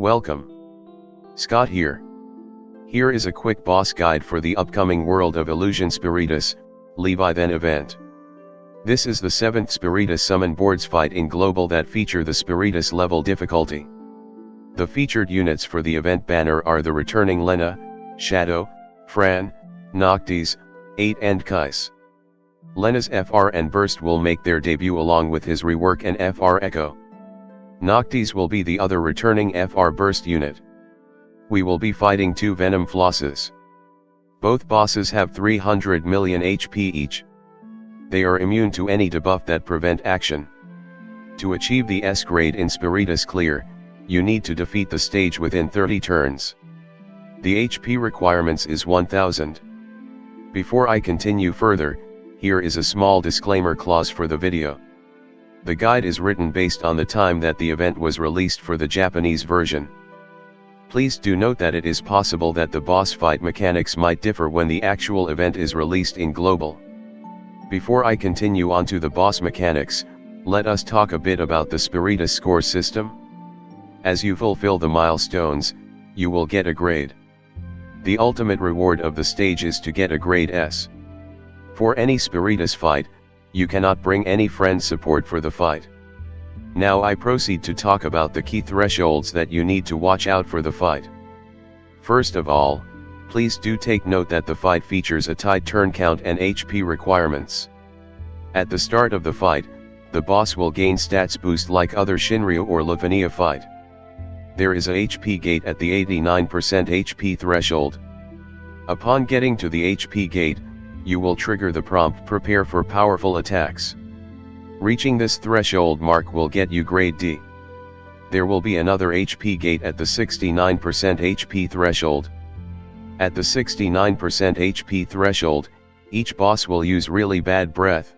Welcome. Scott here. Here is a quick boss guide for the upcoming World of Illusion Spiritus, Leviathan event. This is the 7th Spiritus Summon Boards fight in Global that feature the Spiritus level difficulty. The featured units for the event banner are the returning Lenna, Shadow, Fran, Noctis, 8 and Keiss. Lenna's FR and Burst will make their debut along with his rework and FR Echo. Noctis will be the other returning FR Burst unit. We will be fighting 2 Venom Flosses. Both bosses have 300 million HP each. They are immune to any debuff that prevent action. To achieve the S grade in Spiritus Clear, you need to defeat the stage within 30 turns. The HP requirements is 1000. Before I continue further, here is a small disclaimer clause for the video. The guide is written based on the time that the event was released for the Japanese version. Please do note that it is possible that the boss fight mechanics might differ when the actual event is released in Global. Before I continue on to the boss mechanics, let us talk a bit about the Spiritus score system. As you fulfill the milestones, you will get a grade. The ultimate reward of the stage is to get a grade S. For any Spiritus fight, you cannot bring any friend support for the fight. Now I proceed to talk about the key thresholds that you need to watch out for the fight. First of all, please do take note that the fight features a tight turn count and HP requirements. At the start of the fight, the boss will gain stats boost like other Shinryu or Leviathan fight. There is a HP gate at the 89% HP threshold. Upon getting to the HP gate, you will trigger the prompt prepare for powerful attacks. Reaching this threshold mark will get you grade D. There will be another HP gate at the 69% HP threshold. At the 69% HP threshold, each boss will use really bad breath.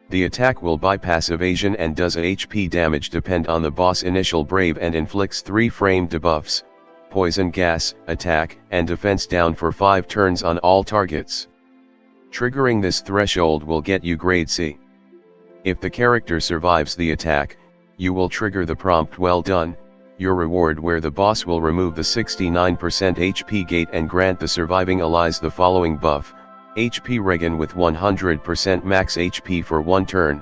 The attack will bypass evasion and does a HP damage depend on the boss initial brave and inflicts 3 frame debuffs, poison gas, attack, and defense down for 5 turns on all targets. Triggering this threshold will get you grade C. If the character survives the attack, you will trigger the prompt well done, your reward where the boss will remove the 69% HP gate and grant the surviving allies the following buff, HP regen with 100% max HP for 1 turn.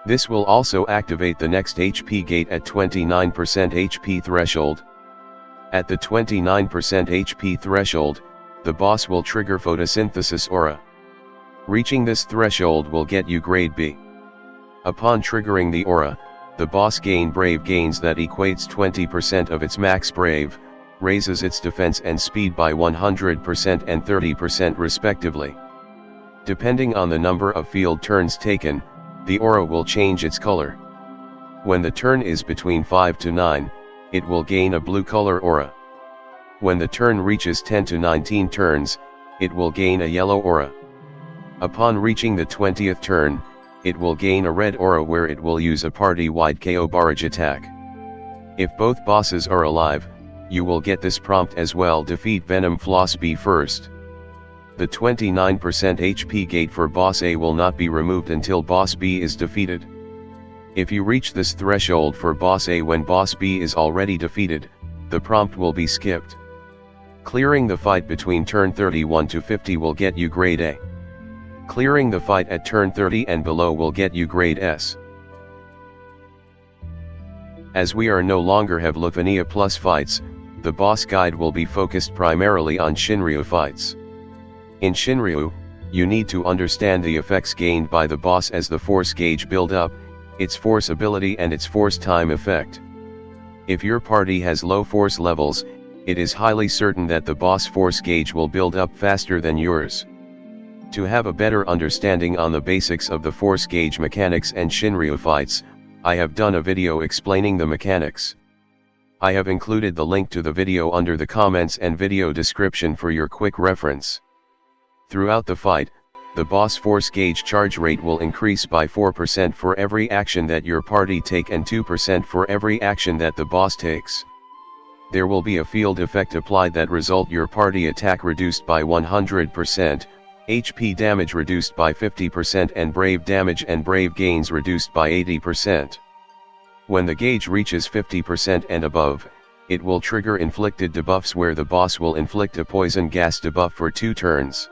This will also activate the next HP gate at 29% HP threshold. At the 29% HP threshold, the boss will trigger photosynthesis aura. Reaching this threshold will get you grade B. Upon triggering the aura, the boss gain brave gains that equates 20% of its max brave, raises its defense and speed by 100% and 30% respectively. Depending on the number of field turns taken, the aura will change its color. When the turn is between 5 to 9, it will gain a blue color aura. When the turn reaches 10 to 19 turns, it will gain a yellow aura. Upon reaching the 20th turn, it will gain a red aura where it will use a party-wide KO barrage attack. If both bosses are alive, you will get this prompt as well: defeat Venom Floss B first. The 29% HP gate for boss A will not be removed until boss B is defeated. If you reach this threshold for boss A when boss B is already defeated, the prompt will be skipped. Clearing the fight between turn 31 to 50 will get you grade A. Clearing the fight at turn 30 and below will get you grade S. As we are no longer have Leviathan Plus fights, the boss guide will be focused primarily on Shinryu fights. In Shinryu, you need to understand the effects gained by the boss as the force gauge build up, its force ability and its force time effect. If your party has low force levels, it is highly certain that the boss force gauge will build up faster than yours. To have a better understanding on the basics of the force gauge mechanics and Shinryu fights, I have done a video explaining the mechanics. I have included the link to the video under the comments and video description for your quick reference. Throughout the fight, the boss force gauge charge rate will increase by 4% for every action that your party take and 2% for every action that the boss takes. There will be a field effect applied that result your party attack reduced by 100%, HP damage reduced by 50% and brave damage and brave gains reduced by 80%. When the gauge reaches 50% and above, it will trigger inflicted debuffs where the boss will inflict a poison gas debuff for 2 turns.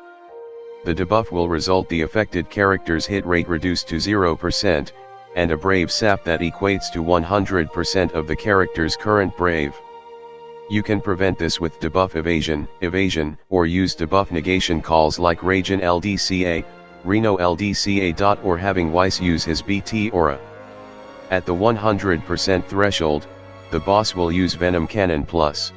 The debuff will result the affected character's hit rate reduced to 0%, and a brave sap that equates to 100% of the character's current brave. You can prevent this with debuff evasion, or use debuff negation calls like Ragin LDCA, Reno LDCA. Or having Weiss use his BT aura. At the 100% threshold, the boss will use Venom Cannon Plus.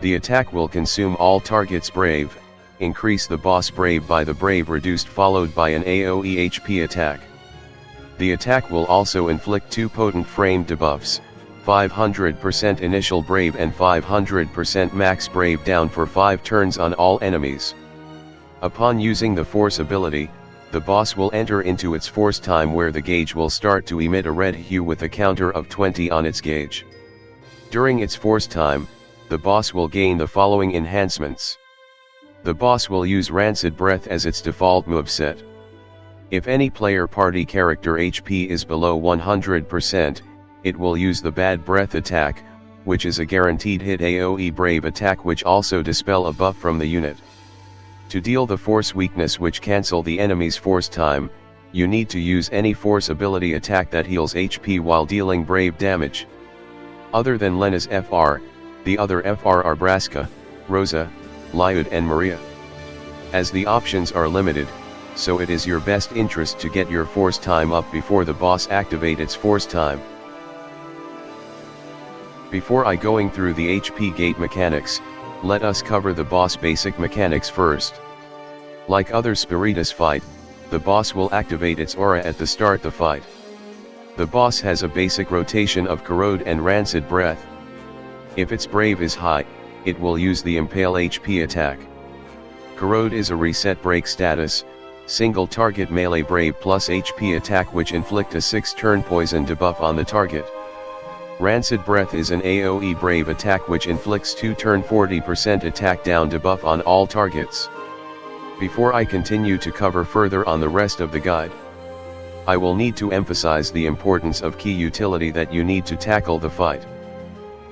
The attack will consume all targets' brave, increase the boss brave by the brave reduced followed by an AoE HP attack. The attack will also inflict 2 potent frame debuffs, 500% initial brave and 500% max brave down for 5 turns on all enemies. Upon using the force ability, the boss will enter into its force time where the gauge will start to emit a red hue with a counter of 20 on its gauge. During its force time, the boss will gain the following enhancements. The boss will use Rancid Breath as its default moveset. If any player party character HP is below 100%, it will use the Bad Breath attack, which is a guaranteed hit AoE brave attack which also dispel a buff from the unit. To deal the force weakness which cancel the enemy's force time, you need to use any force ability attack that heals HP while dealing brave damage. Other than Lenna's FR, the other FR are Braska, Rosa, Lyud and Maria. As the options are limited, so it is your best interest to get your force time up before the boss activate its force time. Before I going through the HP gate mechanics, let us cover the boss basic mechanics first. Like other Spiritus fight, the boss will activate its aura at the start the fight. The boss has a basic rotation of Corrode and Rancid Breath. If its brave is high, it will use the Impale HP attack. Corrode is a reset break status, single target melee brave plus HP attack which inflict a 6-turn poison debuff on the target. Rancid Breath is an AoE brave attack which inflicts 2-turn 40% attack down debuff on all targets. Before I continue to cover further on the rest of the guide, I will need to emphasize the importance of key utility that you need to tackle the fight.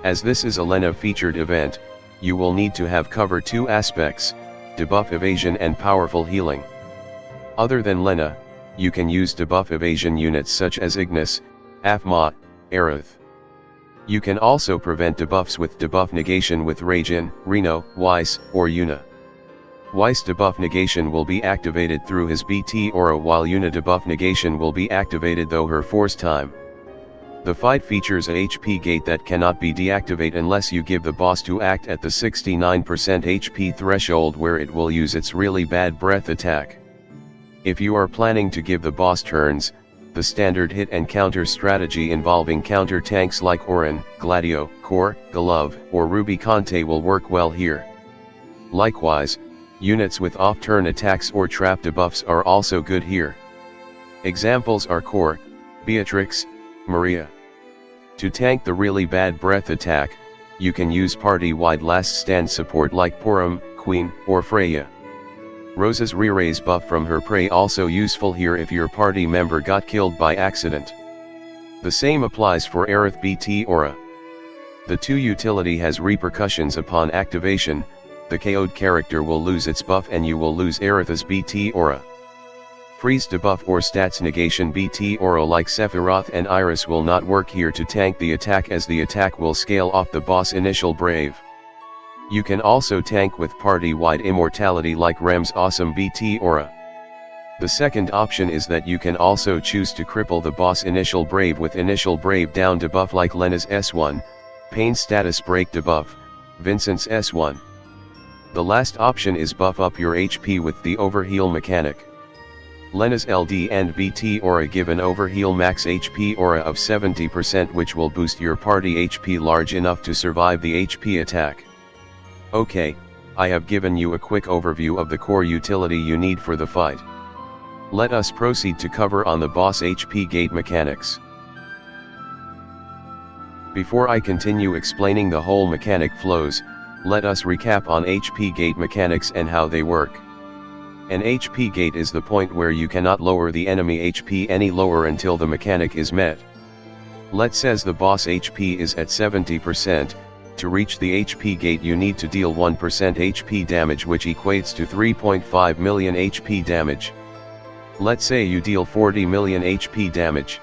As this is a Lenna featured event, you will need to have covered 2 aspects, debuff evasion and powerful healing. Other than Lenna, you can use debuff evasion units such as Ignis, Aphmot, Aerith. You can also prevent debuffs with debuff negation with Ragin, Reno, Weiss, or Yuna. Weiss debuff negation will be activated through his BT aura while Yuna debuff negation will be activated through her force time. The fight features a HP gate that cannot be deactivated unless you give the boss to act at the 69% HP threshold where it will use its really bad breath attack. If you are planning to give the boss turns, the standard hit and counter strategy involving counter tanks like Orin, Gladio, Core, Golov, or Ruby Conte will work well here. Likewise, units with off-turn attacks or trap debuffs are also good here. Examples are Core, Beatrix, Maria. To tank the really bad breath attack, you can use party-wide last stand support like Purim, Queen, or Freya. Rosa's re-raise buff from her prey also useful here if your party member got killed by accident. The same applies for Aerith BT aura. The 2 utility has repercussions upon activation, the KO'd character will lose its buff and you will lose Aerith's BT aura. Freeze debuff or stats negation BT aura like Sephiroth and Iris will not work here to tank the attack as the attack will scale off the boss initial brave. You can also tank with party-wide immortality like Rem's awesome BT aura. The second option is that you can also choose to cripple the boss initial brave with initial brave down debuff like Lenna's S1, Pain status break debuff, Vincent's S1. The last option is buff up your HP with the overheal mechanic. Lenna's LD and BT aura give an overheal max HP aura of 70% which will boost your party HP large enough to survive the HP attack. Okay, I have given you a quick overview of the core utility you need for the fight. Let us proceed to cover on the boss HP gate mechanics. Before I continue explaining the whole mechanic flows, let us recap on HP gate mechanics and how they work. An HP gate is the point where you cannot lower the enemy HP any lower until the mechanic is met. Let's say the boss HP is at 70%, To reach the HP gate you need to deal 1% HP damage, which equates to 3.5 million HP damage. Let's say you deal 40 million HP damage.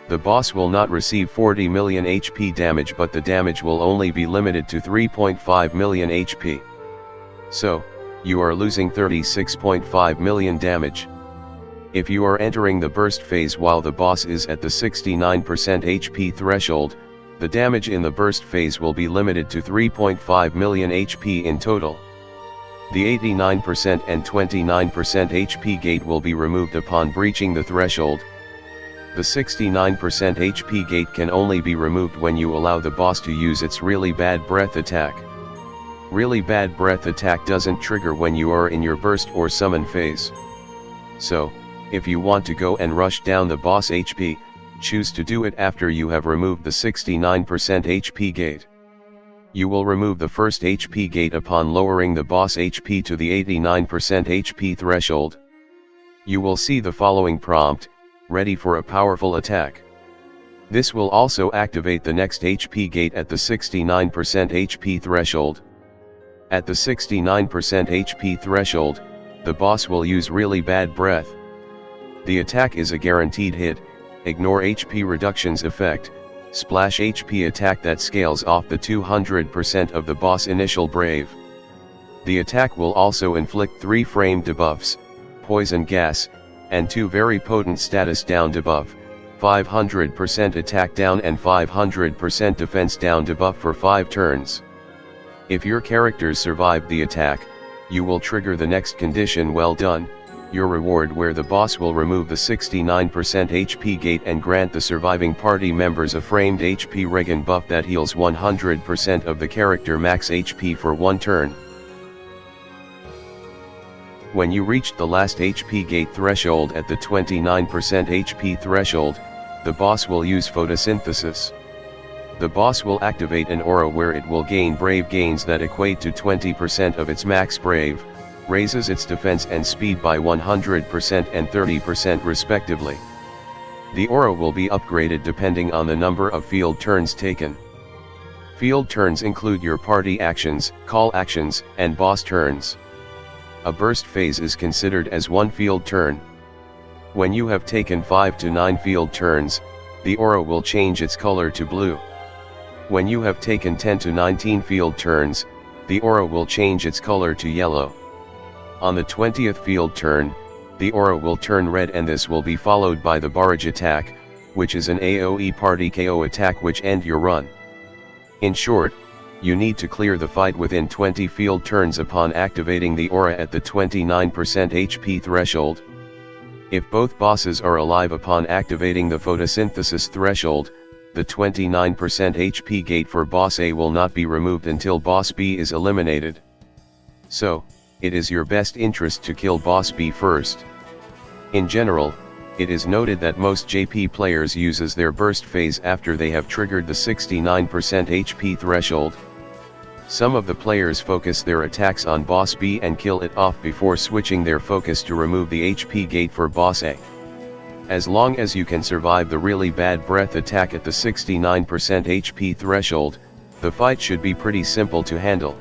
The boss will not receive 40 million HP damage, but the damage will only be limited to 3.5 million HP. So, you are losing 36.5 million damage. If you are entering the burst phase while the boss is at the 69% HP threshold, the damage in the burst phase will be limited to 3.5 million HP in total. The 89% and 29% HP gate will be removed upon breaching the threshold. The 69% HP gate can only be removed when you allow the boss to use its really bad breath attack. Really bad breath attack doesn't trigger when you are in your burst or summon phase. So, if you want to go and rush down the boss HP, choose to do it after you have removed the 69% HP gate. You will remove the first HP gate upon lowering the boss HP to the 89% HP threshold. You will see the following prompt: ready for a powerful attack. This will also activate the next HP gate at the 69% HP threshold. At the 69% HP threshold, the boss will use really bad breath. The attack is a guaranteed hit. Ignore HP reductions effect, splash HP attack that scales off the 200% of the boss initial brave. The attack will also inflict 3 frame debuffs, poison gas, and 2 very potent status down debuff, 500% attack down and 500% defense down debuff for 5 turns. If your characters survive the attack, you will trigger the next condition, well done, your reward, where the boss will remove the 69% HP gate and grant the surviving party members a framed HP regen buff that heals 100% of the character max HP for 1 turn. When you reach the last HP gate threshold at the 29% HP threshold, the boss will use photosynthesis. The boss will activate an aura where it will gain brave gains that equate to 20% of its max brave, raises its defense and speed by 100% and 30% respectively. The aura will be upgraded depending on the number of field turns taken. Field turns include your party actions, call actions, and boss turns. A burst phase is considered as 1 field turn. When you have taken 5 to 9 field turns, the aura will change its color to blue. When you have taken 10 to 19 field turns, the aura will change its color to yellow. On the 20th field turn, the aura will turn red, and this will be followed by the barrage attack, which is an AoE party KO attack which end your run. In short, you need to clear the fight within 20 field turns upon activating the aura at the 29% HP threshold. If both bosses are alive upon activating the photosynthesis threshold, the 29% HP gate for boss A will not be removed until boss B is eliminated. So, it is your best interest to kill boss B first. In general, it is noted that most JP players uses their burst phase after they have triggered the 69% HP threshold. Some of the players focus their attacks on boss B and kill it off before switching their focus to remove the HP gate for boss A. As long as you can survive the really bad breath attack at the 69% HP threshold, the fight should be pretty simple to handle.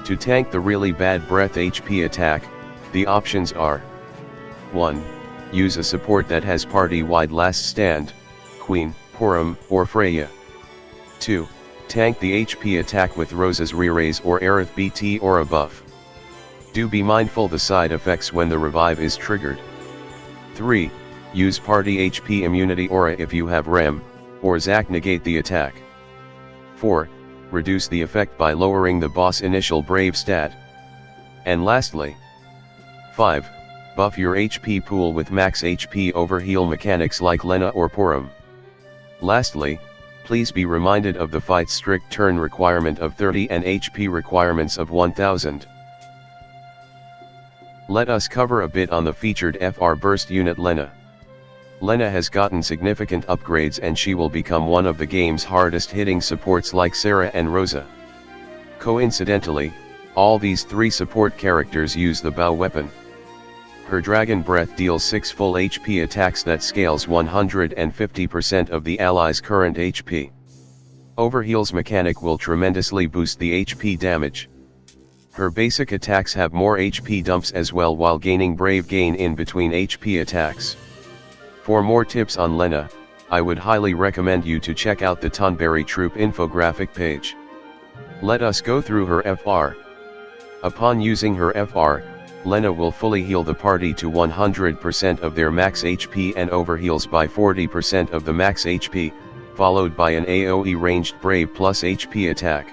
To tank the really bad breath HP attack, the options are: 1. Use a support that has party-wide last stand, Queen, Purim, or Freya. 2. Tank the HP attack with Rose's Re-Raise or Aerith BT or a buff. Do be mindful the side effects when the revive is triggered. 3. Use party HP immunity aura if you have Rem, or Zac negate the attack. 4. Reduce the effect by lowering the boss initial brave stat. And lastly, 5. Buff your HP pool with max HP over heal mechanics like Lenna or Purim. Lastly, please be reminded of the fight's strict turn requirement of 30 and HP requirements of 1000. Let us cover a bit on the featured FR burst unit Lenna. Lenna has gotten significant upgrades and she will become one of the game's hardest hitting supports like Sarah and Rosa. Coincidentally, all these 3 support characters use the bow weapon. Her Dragon Breath deals 6 full HP attacks that scales 150% of the ally's current HP. Overheal's mechanic will tremendously boost the HP damage. Her basic attacks have more HP dumps as well while gaining Brave Gain in between HP attacks. For more tips on Lenna, I would highly recommend you to check out the Tonberry Troop infographic page. Let us go through her FR. Upon using her FR, Lenna will fully heal the party to 100% of their max HP and overheals by 40% of the max HP, followed by an AoE ranged Brave plus HP attack.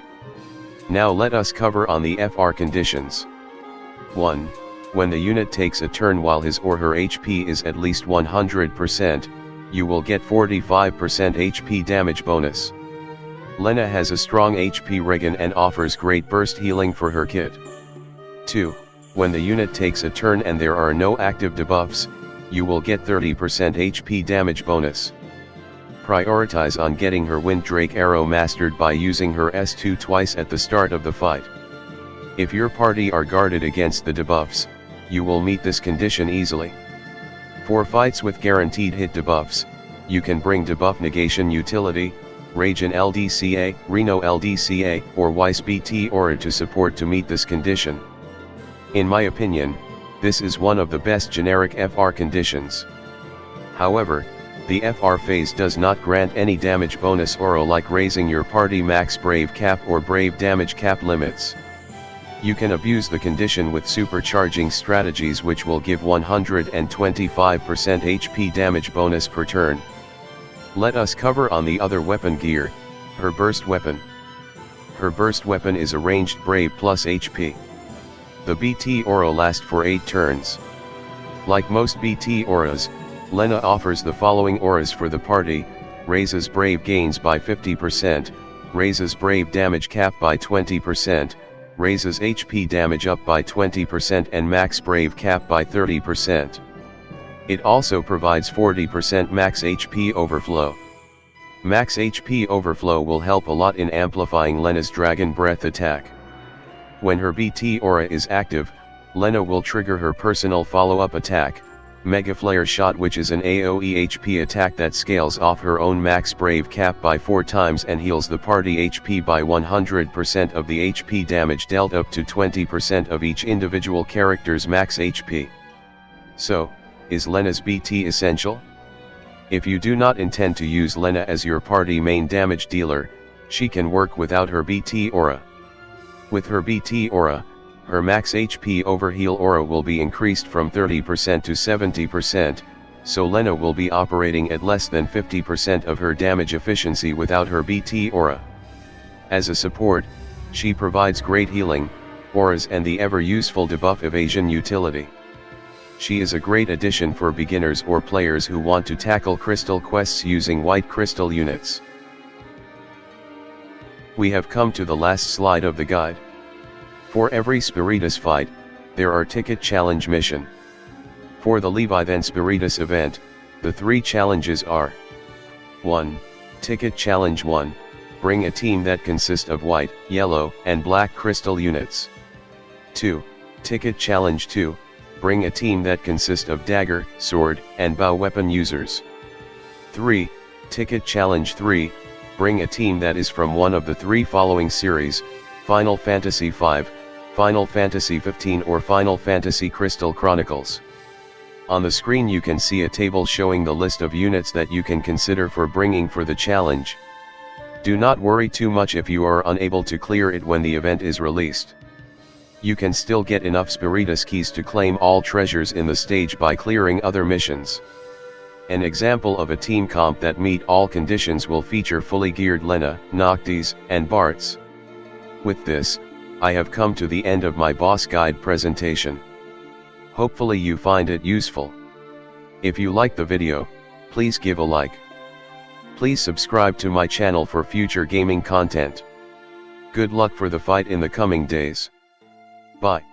Now let us cover on the FR conditions. 1. When the unit takes a turn while his or her HP is at least 100%, you will get 45% HP damage bonus. Lenna has a strong HP regen and offers great burst healing for her kit. 2. When the unit takes a turn and there are no active debuffs, you will get 30% HP damage bonus. Prioritize on getting her Wind Drake arrow mastered by using her S2 twice at the start of the fight. If your party are guarded against the debuffs, you will meet this condition easily. For fights with guaranteed hit debuffs, you can bring debuff negation utility, Regen LDCA, Reno LDCA, or Weiss BT Aura to support to meet this condition. In my opinion, this is one of the best generic FR conditions. However, the FR phase does not grant any damage bonus aura like raising your party max Brave cap or Brave damage cap limits. You can abuse the condition with supercharging strategies which will give 125% HP damage bonus per turn. Let us cover on the other weapon gear, her burst weapon. Her burst weapon is a ranged Brave plus HP. The BT aura lasts for 8 turns. Like most BT auras, Lenna offers the following auras for the party: raises Brave gains by 50%, raises Brave damage cap by 20%, raises HP damage up by 20% and max Brave cap by 30%. It also provides 40% max HP overflow. Max HP overflow will help a lot in amplifying Lenna's Dragon Breath attack. When her BT aura is active, Lenna will trigger her personal follow-up attack, Mega Flare Shot, which is an AoE HP attack that scales off her own max Brave cap by 4 times and heals the party HP by 100% of the HP damage dealt up to 20% of each individual character's max HP. So, is Lenna's BT essential? If you do not intend to use Lenna as your party main damage dealer, she can work without her BT aura. With her BT aura, her max HP overheal aura will be increased from 30% to 70%, so Lenna will be operating at less than 50% of her damage efficiency without her BT aura. As a support, she provides great healing, auras and the ever-useful debuff evasion utility. She is a great addition for beginners or players who want to tackle crystal quests using white crystal units. We have come to the last slide of the guide. For every Spiritus fight, there are ticket challenge mission. For the Leviathan Spiritus event, the 3 challenges are: 1. Ticket Challenge 1, bring a team that consists of white, yellow, and black crystal units. 2. Ticket Challenge 2, bring a team that consists of dagger, sword, and bow weapon users. 3. Ticket Challenge 3, bring a team that is from one of the 3 following series: Final Fantasy V, Final Fantasy 15 or Final Fantasy Crystal Chronicles. On the screen you can see a table showing the list of units that you can consider for bringing for the challenge. Do not worry too much if you are unable to clear it when the event is released. You can still get enough Spiritus keys to claim all treasures in the stage by clearing other missions. An example of a team comp that meet all conditions will feature fully geared Lenna, Noctis, and Bartz. With this, I have come to the end of my boss guide presentation. Hopefully you find it useful. If you like the video, please give a like. Please subscribe to my channel for future gaming content. Good luck for the fight in the coming days. Bye.